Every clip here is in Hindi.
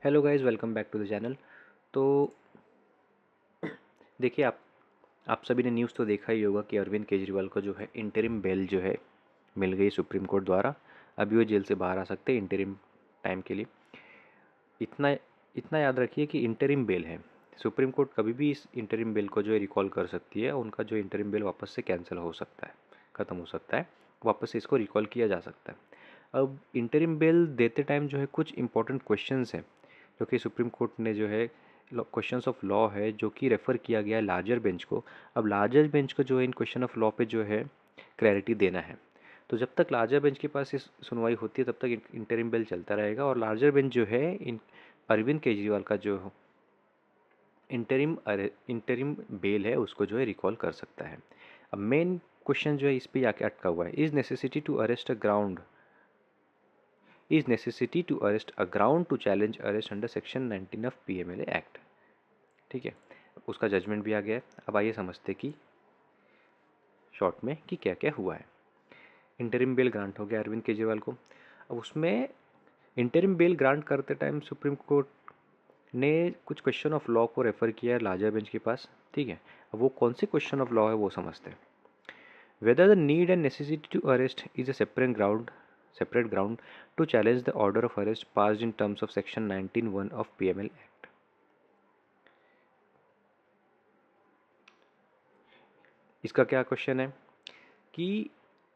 Hello guys, welcome back to the channel. तो देखिए, आप सभी ने न्यूज़ तो देखा ही होगा कि अरविंद केजरीवाल को जो है इंटरिम बेल जो है मिल गई सुप्रीम कोर्ट द्वारा। अभी वो जेल से बाहर आ सकते हैं इंटरिम टाइम के लिए। इतना इतना याद रखिए कि इंटरिम बेल है। सुप्रीम कोर्ट कभी भी इस इंटरिम बेल को जो है रिकॉल कर सकती है। उनका जो इंटरिम बेल वापस से कैंसिल हो सकता है, ख़त्म हो सकता है, वापस से इसको रिकॉल किया जा सकता है। अब इंटरिम बेल देते टाइम जो है कुछ इंपॉर्टेंट क्वेश्चंस हैं जो कि सुप्रीम कोर्ट ने जो है क्वेश्चंस ऑफ लॉ है जो कि रेफ़र किया गया है लार्जर बेंच को। अब लार्जर बेंच को जो है इन क्वेश्चन ऑफ लॉ पे जो है क्लैरिटी देना है। तो जब तक लार्जर बेंच के पास इस सुनवाई होती है तब तक इंटरिम बेल चलता रहेगा और लार्जर बेंच जो है इन अरविंद केजरीवाल का जो इंटरिम बेल है उसको जो है रिकॉल कर सकता है। अब मेन क्वेश्चन जो है इस पे जाके अटका हुआ है, is necessity to arrest a ground to challenge arrest under section 19 of PMLA act. ठीक है, उसका जजमेंट भी आ गया है। अब आइए समझते कि शॉर्ट में कि क्या क्या हुआ है। इंटरिम बेल ग्रांट हो गया अरविंद केजरीवाल को। अब उसमें इंटरिम बेल ग्रांट करते टाइम सुप्रीम कोर्ट ने कुछ क्वेश्चन ऑफ लॉ को रेफर किया है लार्जर बेंच के पास। ठीक है, अब वो कौन से क्वेश्चन ऑफ लॉ है वो समझते हैं। Whether the need and necessity to arrest is a separate ground to challenge the order of arrest passed in terms of section 19(1) of PML Act। इसका क्या क्वेश्चन है कि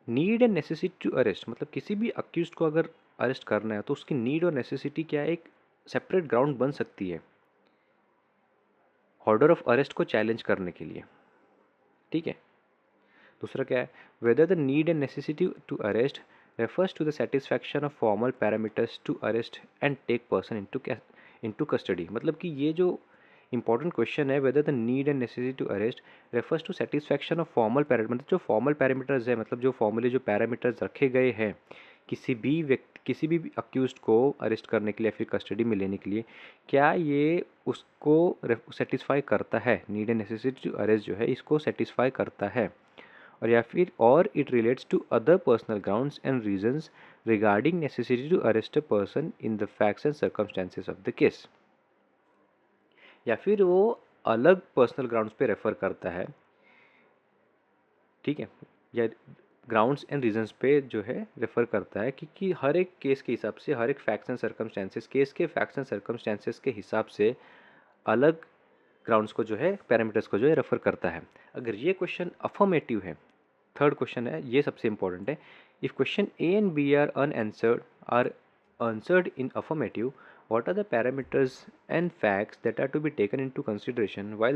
need and necessity to arrest मतलब किसी भी अक्यूज को अगर अरेस्ट करना है तो उसकी नीड और नेसेसिटी क्या है, एक सेपरेट ग्राउंड बन सकती है ऑर्डर ऑफ अरेस्ट को चैलेंज करने के लिए। ठीक है, दूसरा क्या है, whether the need and necessity to arrest refers to the satisfaction of formal parameters to arrest and take person into custody। मतलब कि ये जो इंपॉर्टेंट क्वेश्चन है, whether the need and necessity to arrest refers to satisfaction of formal parameter, मतलब जो फॉर्मल पैरामीटर्स है, मतलब जो फॉर्मली जो पैरामीटर्स रखे गए हैं किसी भी अक्यूज को अरेस्ट करने के लिए फिर कस्टडी में लेने के लिए, क्या ये उसको सेटिस्फाई करता है, need and necessity to arrest जो है इसको सेटिस्फाई करता है। और या फिर और it relates to other personal grounds and reasons regarding necessity to arrest a person in the facts and circumstances of the case. या फिर वो अलग पर्सनल ग्राउंड्स पे रेफर करता है। ठीक है, या ग्राउंड्स एंड रीजंस पे जो है रेफर करता है कि हर एक केस के हिसाब से, हर एक फैक्ट्स एंड सर्कमस्टेंसेस, केस के फैक्ट्स एंड सर्कमस्टेंसेस के हिसाब से अलग ग्राउंड्स को जो है, पैरामीटर्स को जो है रेफर करता है। अगर ये क्वेश्चन अफर्मेटिव है, थर्ड क्वेश्चन है, ये सबसे इंपॉर्टेंट है। If question A and B are answered in affirmative, what are the parameters and facts that are to be taken into consideration by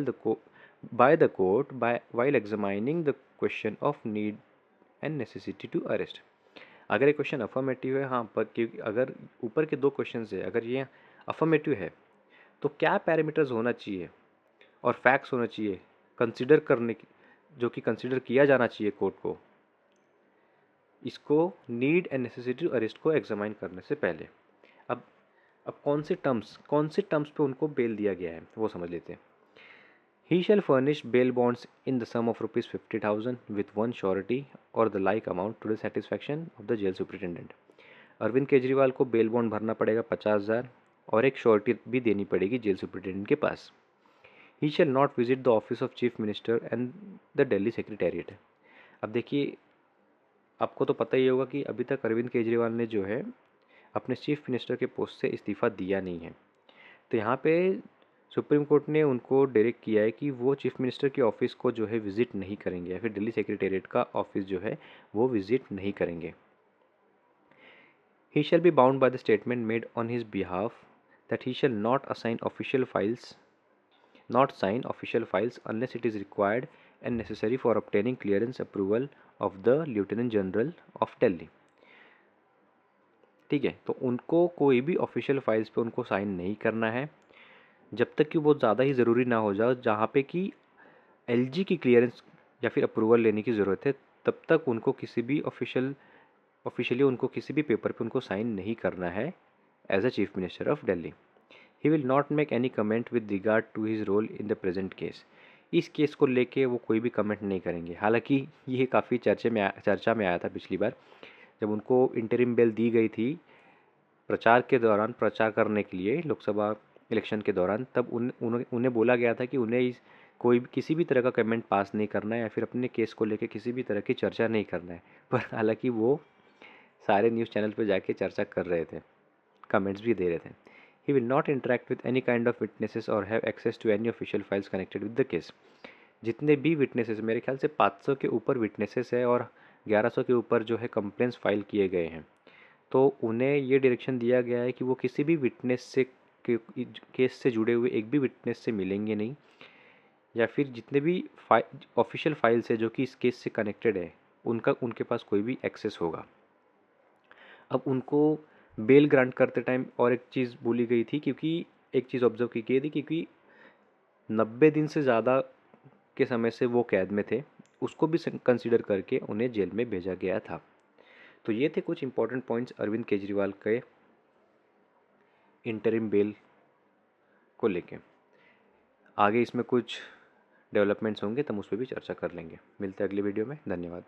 the court while examining the question of need and necessity to arrest। अगर ये क्वेश्चन अफर्मेटिव है, हाँ, पर क्योंकि अगर ऊपर के दो क्वेश्चन है, अगर ये अफर्मेटिव है तो क्या पैरामीटर्स होना चाहिए और फैक्ट्स होना चाहिए कंसिडर करने की, जो कि कंसिडर किया जाना चाहिए कोर्ट को इसको need and necessity to arrest को एग्जामाइन करने से पहले। अब कौन से टर्म्स पे उनको बेल दिया गया है वो समझ लेते हैं। He shall furnish bail bonds in the sum of ₹50,000 with one surety और the like amount to the satisfaction of the jail superintendent. Arvind Kejriwal को बेल बॉन्ड भरना पड़ेगा 50,000 और एक श्योरिटी भी देनी पड़ेगी जेल सुपरिटेंडेंट के पास। He shall not visit the office of chief minister and the Delhi secretariat. अब देखिए, आपको तो पता ही होगा कि अभी तक अरविंद केजरीवाल ने जो है अपने चीफ मिनिस्टर के पोस्ट से इस्तीफ़ा दिया नहीं है। तो यहाँ पे सुप्रीम कोर्ट ने उनको डायरेक्ट किया है कि वो चीफ मिनिस्टर के ऑफिस को जो है विजिट नहीं करेंगे, या फिर दिल्ली सेक्रेटेरिएट का ऑफिस जो है वो विजिट नहीं करेंगे। He shall be bound by the statement made on his behalf that he shall not sign official files unless it is required and necessary for obtaining clearance approval of the Lieutenant General of Delhi। ठीक है, तो उनको कोई भी ऑफिशियल फाइल्स पे उनको साइन नहीं करना है जब तक कि वो ज़्यादा ही ज़रूरी ना हो जाए, जहाँ पे कि एलजी की क्लियरेंस या फिर अप्रूवल लेने की ज़रूरत है, तब तक उनको किसी भी ऑफिशियली उनको किसी भी पेपर पे उनको साइन नहीं करना है as a chief minister of Delhi. He will not make any comment with regard to his role in the present case. इस केस को लेके वो कोई भी कमेंट नहीं करेंगे। हालांकि ये काफ़ी चर्चा में आया था पिछली बार जब उनको इंटरिम बेल दी गई थी प्रचार के दौरान प्रचार करने के लिए लोकसभा इलेक्शन के दौरान, तब उन्हें बोला गया था कि उन्हें कोई किसी भी तरह का कमेंट पास नहीं करना है या फिर अपने केस को लेकर किसी भी तरह की चर्चा नहीं करना है। पर हालांकि वो सारे न्यूज़ चैनल पर जाके चर्चा कर रहे थे, कमेंट्स भी दे रहे थे। He will not interact with any kind of witnesses और have access to any official files connected with the case. जितने भी विटनेसेस, मेरे ख्याल से 500 के ऊपर विटनेसेस है और 1100 के ऊपर जो है कंप्लेंट्स फाइल किए गए हैं, तो उन्हें ये डायरेक्शन दिया गया है कि वो किसी भी विटनेस से केस से जुड़े हुए एक भी विटनेस से मिलेंगे नहीं, या फिर जितने भी ऑफिशियल फाइल्स है जो कि इस केस से कनेक्टेड है उनके पास कोई भी एक्सेस होगा। अब उनको बेल ग्रांट करते टाइम और एक चीज़ बोली गई थी, क्योंकि एक चीज़ ऑब्जर्व की गई थी, क्योंकि 90 दिन से ज़्यादा के समय से वो कैद में थे, उसको भी कंसिडर करके उन्हें जेल में भेजा गया था। तो ये थे कुछ इंपॉर्टेंट पॉइंट्स अरविंद केजरीवाल के इंटरिम बेल को लेके। आगे इसमें कुछ डेवलपमेंट्स होंगे तब उस पर भी चर्चा कर लेंगे। मिलते हैं अगले वीडियो में। धन्यवाद।